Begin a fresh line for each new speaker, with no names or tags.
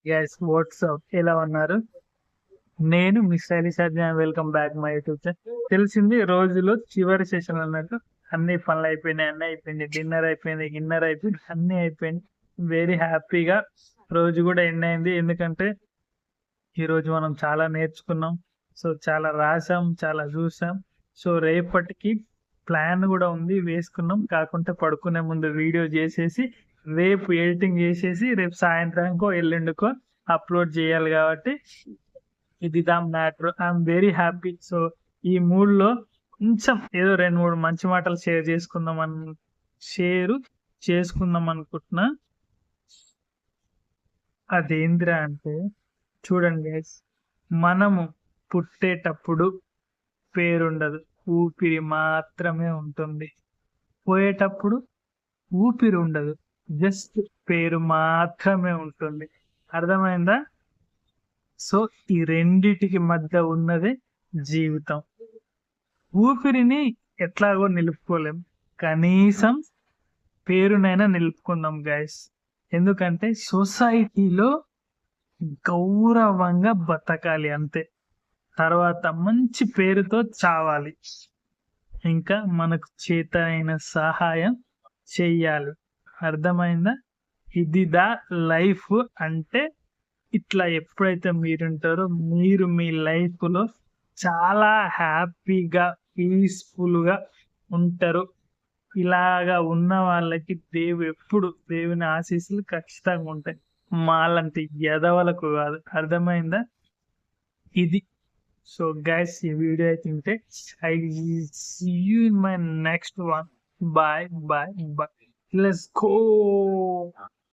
Guys WhatsApp ఎలా ఉన్నారు? నేను మీ శైలి surgeon. Welcome back my YouTube channel. తెలిసింది రోజులో చివరి సెషన్ అన్నట్టు అన్ని పనులు అయిపోయినాయి, అన్నీ అయిపోయింది, డిన్నర్ అయిపోయింది, గిన్నర్ అయిపోయింది, అన్నీ అయిపోయింది. వెరీ హ్యాపీగా రోజు కూడా ఎండ్ అయింది. ఎందుకంటే ఈ రోజు మనం చాలా నేర్చుకున్నాం. సో చాలా రాసాం, చాలా చూసాం. సో రేపటికి ప్లాన్ కూడా ఉంది, వేసుకున్నాం. కాకుంటే పడుకునే ముందు వీడియో చేసేసి రేపు ఎడిటింగ్ చేసేసి రేపు సాయంత్రానికో ఎల్లుండికో అప్లోడ్ చేయాలి. కాబట్టి ఇది the matter. I'm very happy. So ఈ మూడ్ లో కొంచెం ఏదో 2-3 మంచి మాటలు షేర్ చేసుకుందాం అనుకుంటున్నా. అదేంద్రా అంటే, చూడండి గైస్, మనము పుట్టేటప్పుడు పేరుండదు, ఊపిరి మాత్రమే ఉంటుంది. పోయేటప్పుడు ఊపిరి ఉండదు, జస్ట్ పేరు మాత్రమే ఉంటుంది. అర్థమైందా? సో ఈ రెండిటికి మధ్య ఉన్నదే జీవితం. ఊపిరిని ఎట్లాగో నిలుపుకోలేం, కనీసం పేరునైనా నిలుపుకుందాం గైస్. ఎందుకంటే సొసైటీలో గౌరవంగా బతకాలి అంతే. తర్వాత మంచి పేరుతో చావాలి. ఇంకా మనకు చేత అయిన సహాయం చెయ్యాలి. అర్థమైందా? ఇది దా లైఫ్ అంటే. ఇట్లా ఎప్పుడైతే మీరుంటారో మీరు మీ లైఫ్ లో చాలా హ్యాపీగా, పీస్ఫుల్ గా ఉంటారు. ఇలాగా ఉన్న వాళ్ళకి ఎప్పుడు దేవుని ఆశీస్సులు ఖచ్చితంగా ఉంటాయి. మాలాంటి ఎదవలకు కాదు. అర్థమైందా? ఇది. సో గైస్, ఈ వీడియో అయితే ఉంటే I see you in my next one. Bye bye bye. Let's go.